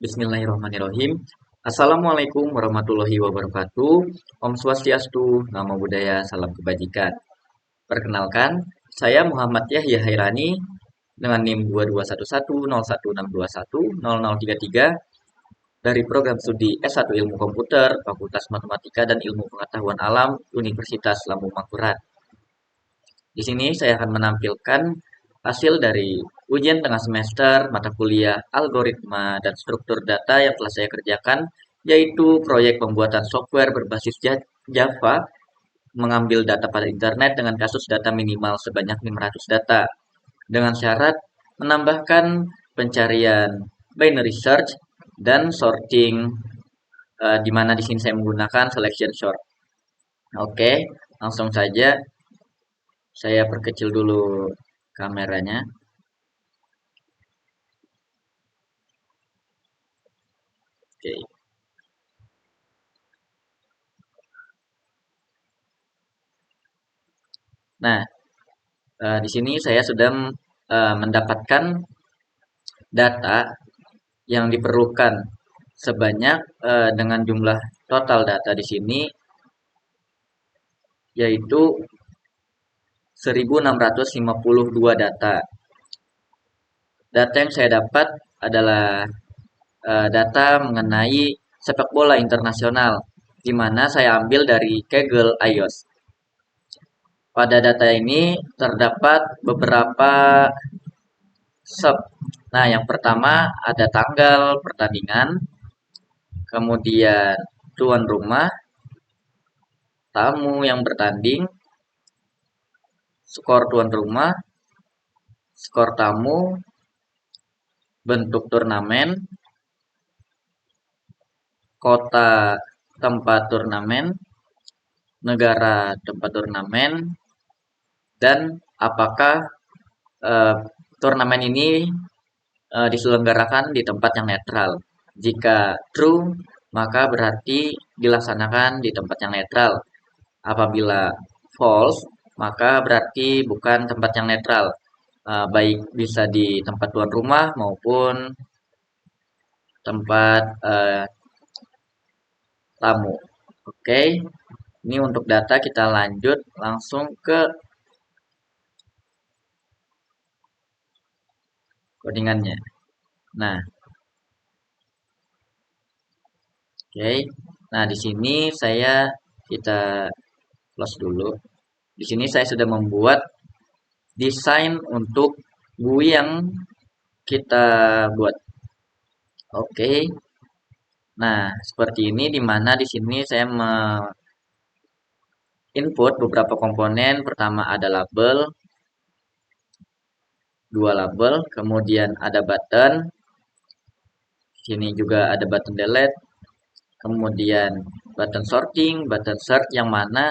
Bismillahirrahmanirrahim. Assalamualaikum warahmatullahi wabarakatuh. Om Swastiastu, Namo Buddhaya, Salam Kebajikan. Perkenalkan, saya Muhammad Yahya Hairani dengan NIM 22110162100033 dari program studi S1 Ilmu Komputer, Fakultas Matematika dan Ilmu Pengetahuan Alam, Universitas Lambung Mangkurat. Di sini saya akan menampilkan hasil dari ujian tengah semester mata kuliah algoritma dan struktur data yang telah saya kerjakan, yaitu proyek pembuatan software berbasis Java mengambil data pada internet dengan kasus data minimal sebanyak 500 data dengan syarat menambahkan pencarian binary search dan sorting, di mana di sini saya menggunakan selection sort. Oke, langsung saja saya perkecil dulu kameranya. Oke. Nah, di sini saya sudah mendapatkan data yang diperlukan sebanyak dengan jumlah total data di sini yaitu 1652 data. Data yang saya dapat adalah data mengenai sepak bola internasional, di mana saya ambil dari Kaggle iOS. Pada data ini terdapat beberapa sub. Nah, yang pertama ada tanggal pertandingan, kemudian tuan rumah, tamu yang bertanding, skor tuan rumah, skor tamu, bentuk turnamen, kota tempat turnamen, negara tempat turnamen, dan apakah turnamen ini diselenggarakan di tempat yang netral. Jika true, maka berarti dilaksanakan di tempat yang netral. Apabila false, maka berarti bukan tempat yang netral. Baik bisa di tempat tuan rumah maupun tempat tamu. Oke, ini untuk data kita lanjut langsung ke codingannya. Nah, oke. Nah, di sini kita close dulu. Di sini saya sudah membuat desain untuk GUI yang kita buat. Oke. Nah, seperti ini di mana di sini saya input beberapa komponen. Pertama ada label, dua label, kemudian ada button. Sini juga ada button delete, kemudian button sorting, button search, yang mana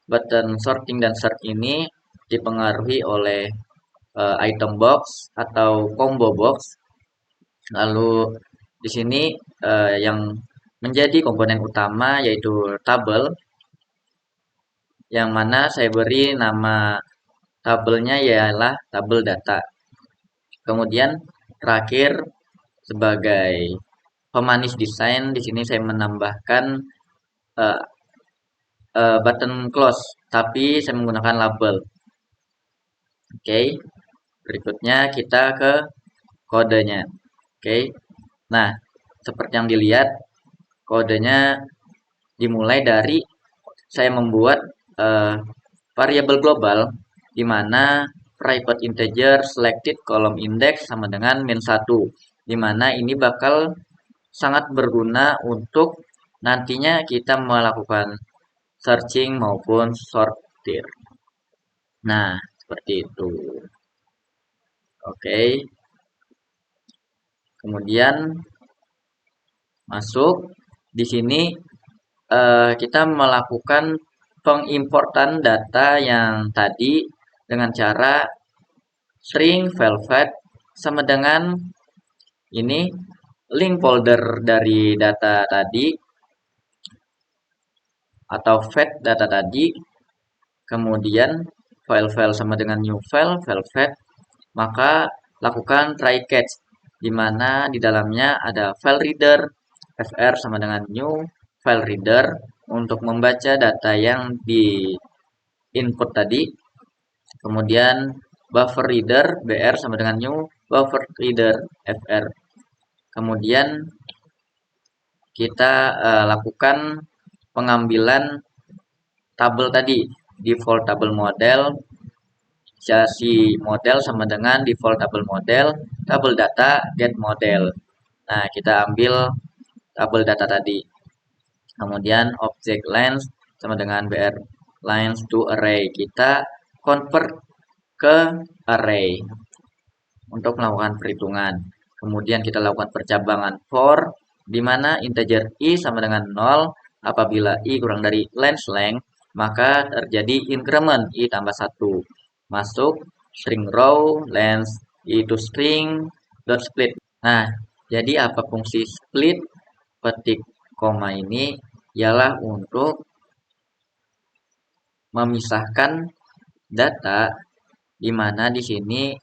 button sorting dan search ini dipengaruhi oleh item box atau combo box. Lalu di sini yang menjadi komponen utama yaitu tabel, yang mana saya beri nama tabelnya ialah tabel data. Kemudian terakhir sebagai pemanis desain, di sini saya menambahkan button close, tapi saya menggunakan label. Oke, berikutnya kita ke kodenya. Oke, nah seperti yang dilihat, kodenya dimulai dari saya membuat variabel global, di mana private integer selected column index sama dengan -1, di mana ini bakal sangat berguna untuk nantinya kita melakukan searching maupun sortir. Nah, seperti itu. Oke. Kemudian masuk di sini kita melakukan pengimportan data yang tadi dengan cara string velvet sama dengan ini link folder dari data tadi atau fetch data tadi, kemudian file sama dengan new file velvet, maka lakukan try catch. di mana di dalamnya ada file reader, fr sama dengan new file reader untuk membaca data yang di input tadi. Kemudian buffer reader, br sama dengan new buffer reader, fr. Kemudian kita lakukan pengambilan tabel tadi, default tabel model, inisiasi model sama dengan default tabel data, get model. Nah, kita ambil tabel data tadi. Kemudian object length sama dengan br length to array. Kita convert ke array untuk melakukan perhitungan. Kemudian kita lakukan percabangan for, di mana integer i sama dengan 0. Apabila i kurang dari length, maka terjadi increment i tambah 1. Masuk string row length i to string dot split. Nah, jadi apa fungsi split petik koma ini ialah untuk memisahkan data, di mana di sini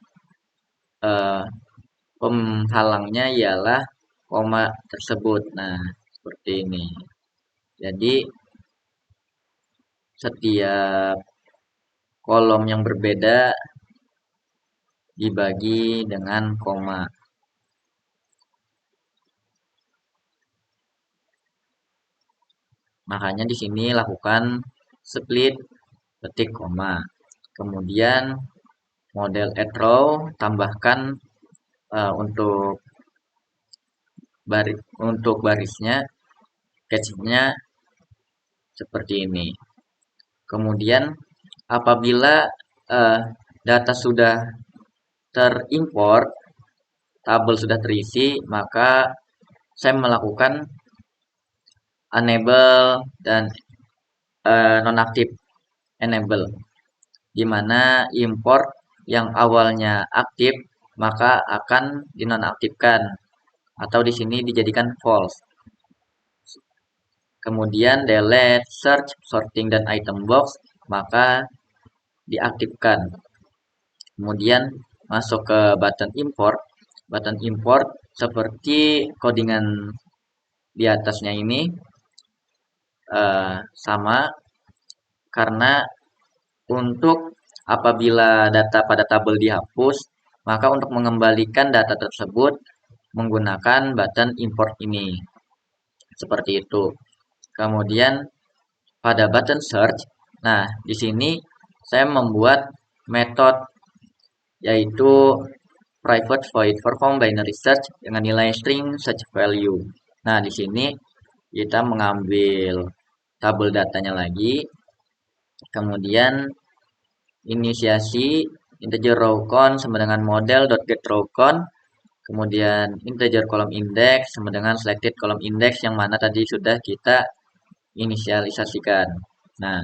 penghalangnya ialah koma tersebut. Nah, seperti ini. Jadi setiap kolom yang berbeda dibagi dengan koma. Makanya di sini lakukan split petik koma. Kemudian model add row tambahkan untuk barisnya, catch-nya seperti ini. Kemudian apabila data sudah terimport, tabel sudah terisi, maka saya melakukan enable dan nonaktif enable, di mana import yang awalnya aktif maka akan dinonaktifkan atau di sini dijadikan false. Kemudian delete, search, sorting, dan item box maka diaktifkan. Kemudian masuk ke button import. Button import seperti codingan di atasnya ini sama, karena untuk apabila data pada tabel dihapus, maka untuk mengembalikan data tersebut menggunakan button import ini. Seperti itu. Kemudian pada button search, nah di sini saya membuat metode yaitu private void perform binary search dengan nilai string search value. Nah, di sini kita mengambil tabel datanya lagi. Kemudian inisiasi integer row count sama dengan model.get row count. Kemudian integer column index sama dengan selected column index yang mana tadi sudah kita inisialisasikan. Nah,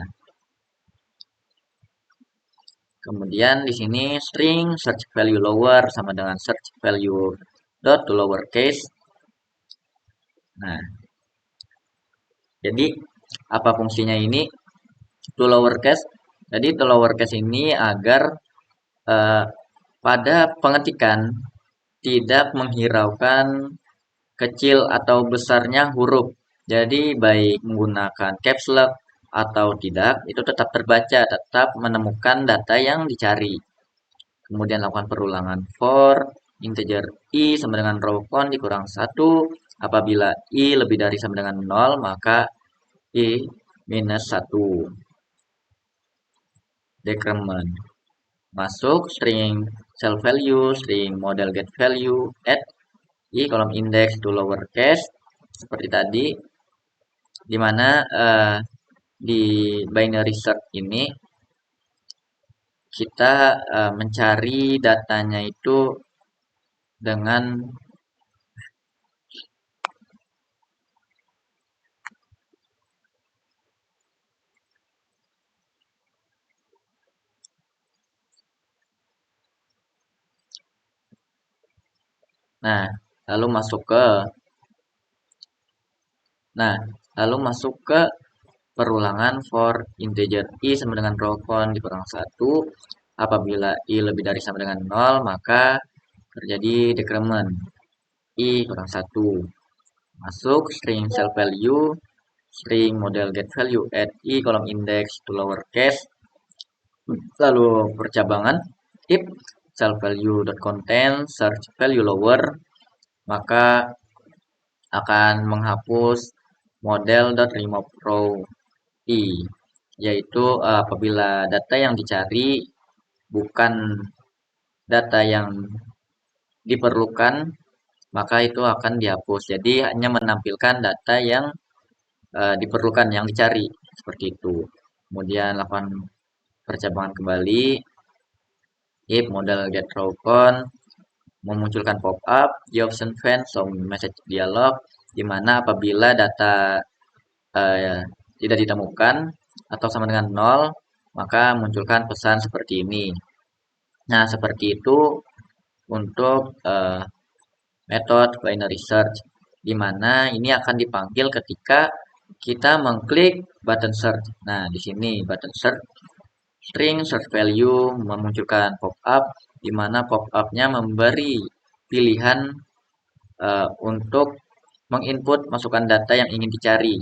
kemudian di sini string search value lower sama dengan search value dot to lowercase. Nah, jadi apa fungsinya ini? To lowercase. Jadi to lowercase ini agar pada pengetikan tidak menghiraukan kecil atau besarnya huruf. Jadi baik menggunakan caps lock atau tidak, itu tetap terbaca, tetap menemukan data yang dicari. Kemudian lakukan perulangan for integer i sama dengan row count dikurang 1. Apabila i lebih dari sama dengan 0, maka i minus 1. Decrement. Masuk string self value, string model get value, add i kolom index to lowercase seperti tadi, di mana di binary search ini kita mencari datanya itu dengan lalu masuk ke perulangan for integer i sama dengan row count dikurang 1. Apabila i lebih dari sama dengan 0, maka terjadi decrement. i kurang 1. Masuk string self value, string model get value add i kolom index to lowercase, lalu percabangan if self value dot contain search value lower, maka akan menghapus model dot remove row i, yaitu apabila data yang dicari bukan data yang diperlukan, maka itu akan dihapus. Jadi hanya menampilkan data yang diperlukan, yang dicari, seperti itu. Kemudian lakukan percabangan kembali, if model get row count, memunculkan pop-up the option fan some message dialog, di mana apabila data tidak ditemukan atau sama dengan 0, maka munculkan pesan seperti ini. Nah, seperti itu untuk metode binary search, di mana ini akan dipanggil ketika kita mengklik button search. Nah, di sini button search, string search value memunculkan pop-up, di mana pop-up-nya memberi pilihan untuk menginput masukkan data yang ingin dicari.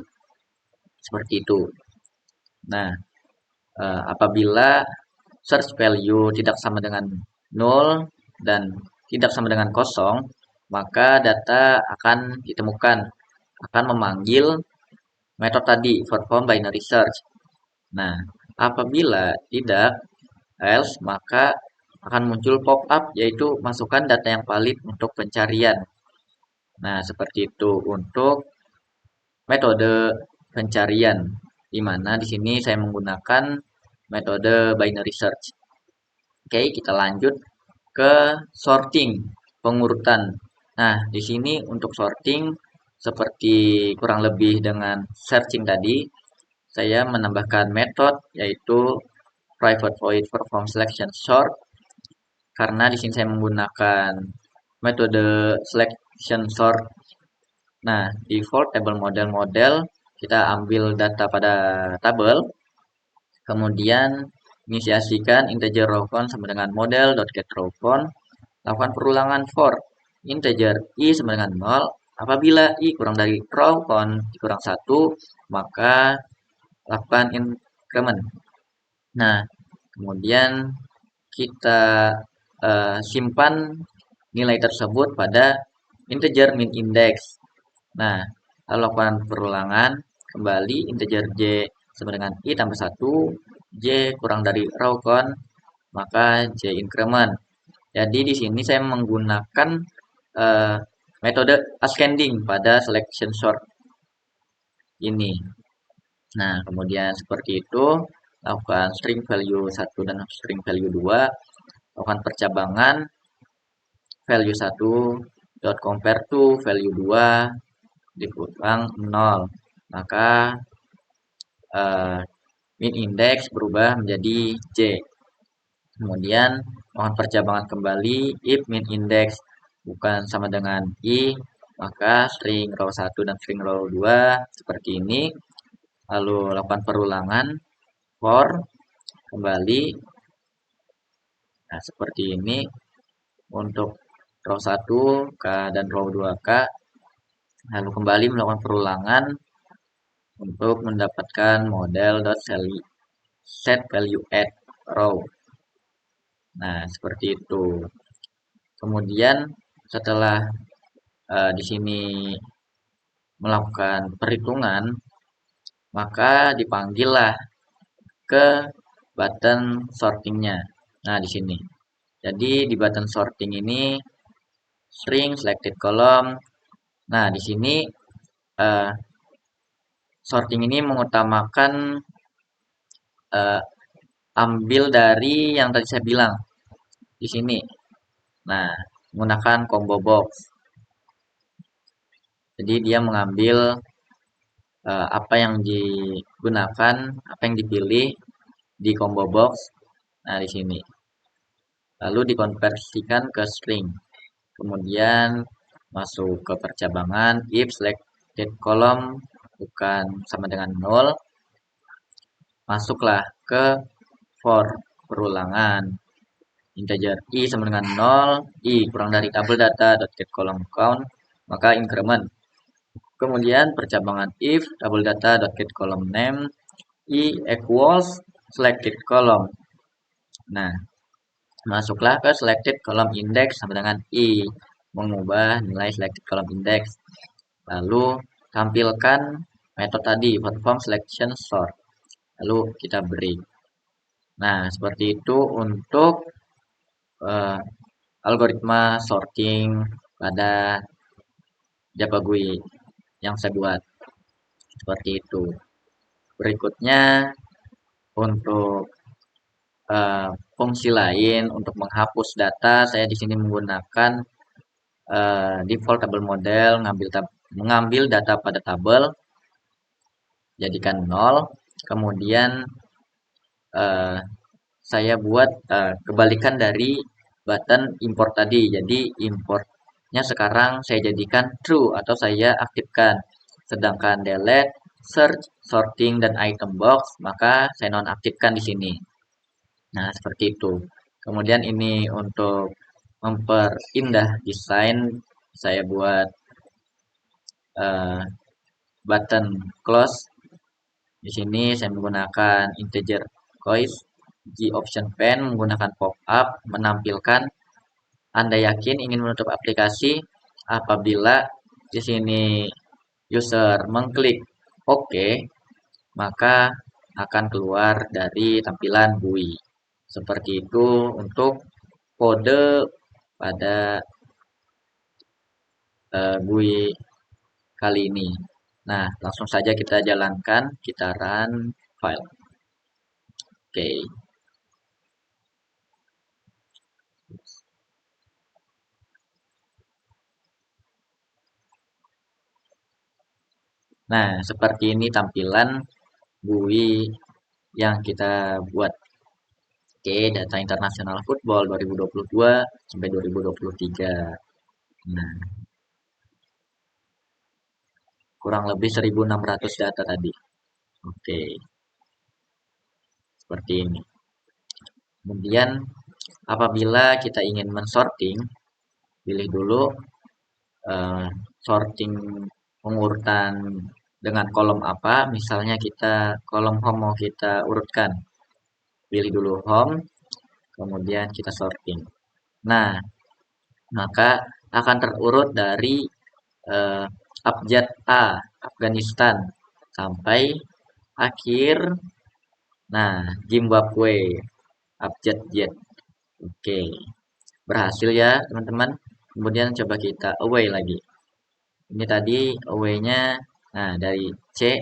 Seperti itu. Nah, apabila search value tidak sama dengan 0 dan tidak sama dengan 0, maka data akan ditemukan, akan memanggil metode tadi, perform binary search. Nah, apabila tidak, else, maka akan muncul pop-up, yaitu masukkan data yang valid untuk pencarian. Nah, seperti itu untuk metode pencarian, di mana di sini saya menggunakan metode binary search. Oke, kita lanjut ke sorting, pengurutan. Nah, di sini untuk sorting seperti kurang lebih dengan searching tadi, saya menambahkan metode yaitu private void perform selection sort, karena di sini saya menggunakan metode selection sort. Nah, default table model kita ambil data pada tabel, kemudian inisiasikan integer row count sama dengan model.getRowCount, lakukan perulangan for integer i sama dengan 0, apabila i kurang dari row count kurang 1, maka lakukan increment. Nah, kemudian kita simpan nilai tersebut pada integer min index. Nah, lalu lakukan perulangan kembali integer j sama dengan i tambah 1, j kurang dari row count, maka j increment. Jadi di sini saya menggunakan metode ascending pada selection sort ini. Nah, kemudian seperti itu, lakukan string value 1 dan string value 2, lakukan percabangan value 1 dot compare to value 2 dikurang 0, maka min index berubah menjadi j. Kemudian lakukan percabangan kembali if min index bukan sama dengan i, maka string row 1 dan string row 2 seperti ini. Lalu lakukan perulangan for kembali. Nah, seperti ini untuk row 1K dan row 2K. Lalu kembali melakukan perulangan untuk mendapatkan model.set value add row. Nah, seperti itu. Kemudian setelah di sini melakukan perhitungan, maka dipanggillah ke button sortingnya. Nah, di sini. Jadi di button sorting ini string selected column. Nah, di sini sorting ini mengutamakan ambil dari yang tadi saya bilang di sini. Nah, menggunakan combo box. Jadi dia mengambil apa yang digunakan, apa yang dipilih di combo box. Nah, di sini. Lalu dikonversikan ke string. Kemudian masuk ke percabangan if selected column bukan sama dengan 0, masuklah ke for perulangan integer i sama dengan 0, i kurang dari tabel data dot get column count, maka increment. Kemudian percabangan if double data dot get column name i equals selected column. Nah, masuklah ke selected column index sama dengan i, mengubah nilai selected column index. Lalu tampilkan metode tadi perform selection sort. Lalu kita break. Nah, seperti itu untuk algoritma sorting pada Java GUI yang saya buat. Seperti itu. Berikutnya untuk fungsi lain untuk menghapus data, saya di sini menggunakan default table model, mengambil data pada tabel, jadikan 0, kemudian saya buat kebalikan dari button import tadi. Jadi importnya sekarang saya jadikan true atau saya aktifkan. Sedangkan delete, search, sorting, dan item box maka saya nonaktifkan di sini. Nah, seperti itu. Kemudian ini untuk memperindah desain, saya buat button close. Di sini saya menggunakan integer choice, G option pen menggunakan pop-up menampilkan Anda yakin ingin menutup aplikasi apabila di sini user mengklik OK, maka akan keluar dari tampilan GUI. Seperti itu untuk kode pada GUI kali ini. Nah, langsung saja kita jalankan, kita run file. Oke. Nah, seperti ini tampilan GUI yang kita buat. Oke, data internasional football 2022 sampai 2023. Nah, kurang lebih 1.600 data tadi. Oke, seperti ini. Kemudian, apabila kita ingin mensorting, pilih dulu sorting pengurutan dengan kolom apa. Misalnya kita kolom home mau kita urutkan. Pilih dulu home, kemudian kita sorting. Nah, maka akan terurut dari abjad A, Afghanistan, sampai akhir. Nah, Zimbabwe, abjad Z. Oke, berhasil ya teman-teman. Kemudian coba kita away lagi. Ini tadi away-nya, nah dari C,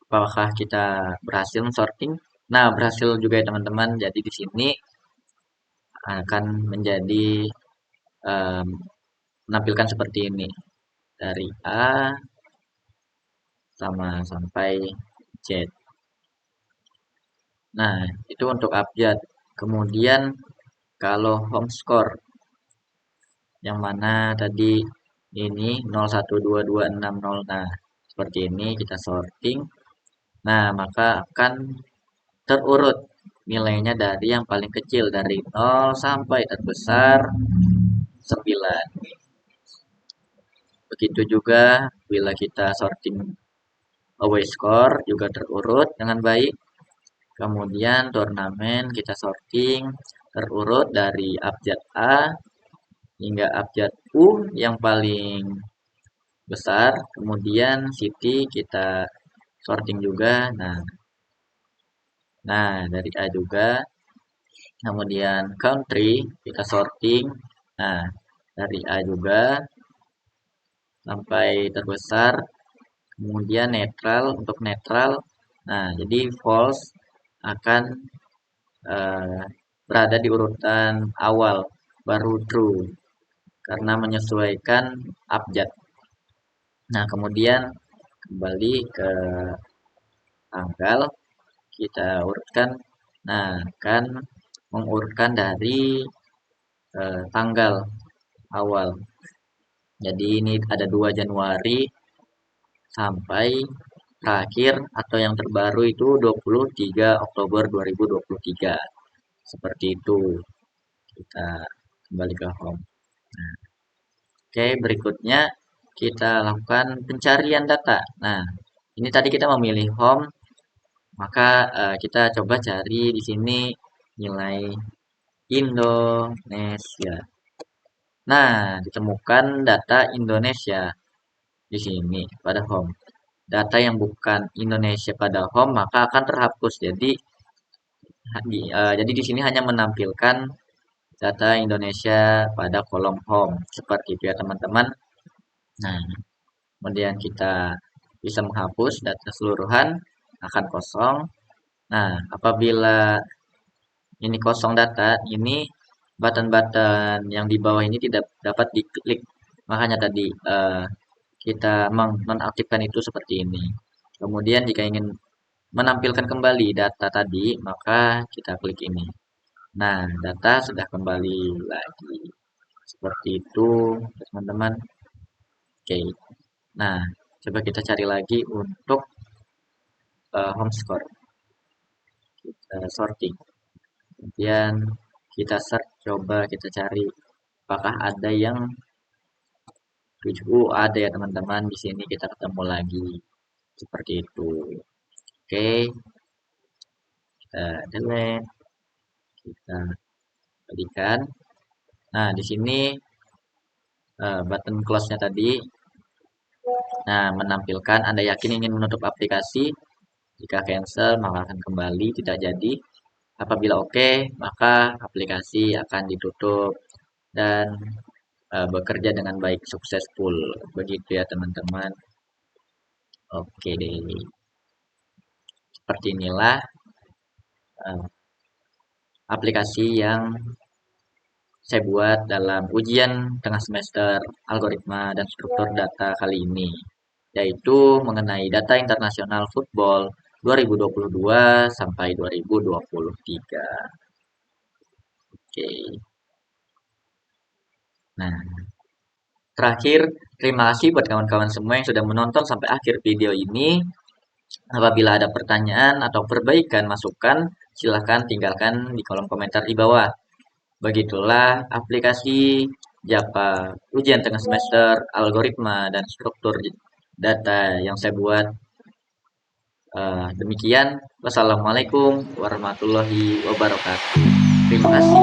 apakah kita berhasil sorting? Nah, berhasil juga ya teman-teman. Jadi di sini akan menjadi menampilkan seperti ini. Dari A sampai Z. Nah, itu untuk abjad. Kemudian kalau home score yang mana tadi ini 012260. Nah, seperti ini kita sorting. Nah, maka akan terurut nilainya dari yang paling kecil dari 0 sampai terbesar 9. Begitu juga bila kita sorting away score juga terurut dengan baik. Kemudian turnamen kita sorting terurut dari abjad A hingga abjad U yang paling besar. Kemudian city kita sorting juga. Nah dari A juga. Kemudian country kita sorting. Nah dari A juga sampai terbesar. Kemudian netral, untuk netral. Nah jadi false akan berada di urutan awal, baru true karena menyesuaikan abjad. Nah, kemudian kembali ke tanggal, kita urutkan. Nah, akan mengurutkan dari tanggal awal. Jadi ini ada 2 Januari sampai terakhir atau yang terbaru itu 23 Oktober 2023. Seperti itu. Kita kembali ke home. Nah, oke, berikutnya kita lakukan pencarian data. Nah, ini tadi kita memilih home, maka kita coba cari di sini nilai Indonesia. Nah, ditemukan data Indonesia di sini pada home. Data yang bukan Indonesia pada home maka akan terhapus. Jadi di sini hanya menampilkan data Indonesia pada kolom home seperti itu ya teman-teman. Nah, kemudian kita bisa menghapus data keseluruhan akan kosong. Nah, apabila ini kosong data, ini button-button yang di bawah ini tidak dapat diklik. Makanya tadi kita menonaktifkan itu seperti ini. Kemudian jika ingin menampilkan kembali data tadi, maka kita klik ini. Nah, data sudah kembali lagi. Seperti itu, teman-teman. Oke. Nah, coba kita cari lagi untuk home score. Kita sorting. Kemudian kita search, coba kita cari apakah ada yang 7. Ada ya teman-teman, di sini kita ketemu lagi. Seperti itu. Oke. Kita delete. Kita kembalikan. Nah, di sini button close-nya tadi. Nah, menampilkan Anda yakin ingin menutup aplikasi. Jika cancel, maka akan kembali, tidak jadi. Apabila oke, maka aplikasi akan ditutup dan bekerja dengan baik, successful. Begitu ya teman-teman. Oke deh. Seperti inilah aplikasi yang saya buat dalam ujian tengah semester algoritma dan struktur data kali ini, yaitu mengenai data internasional football 2022 sampai 2023. Oke. Nah, terakhir, terima kasih buat kawan-kawan semua yang sudah menonton sampai akhir video ini. Apabila ada pertanyaan atau perbaikan masukan, silahkan tinggalkan di kolom komentar di bawah. Begitulah aplikasi Japa ujian tengah semester, algoritma, dan struktur data yang saya buat. Demikian, wassalamualaikum warahmatullahi wabarakatuh. Terima kasih.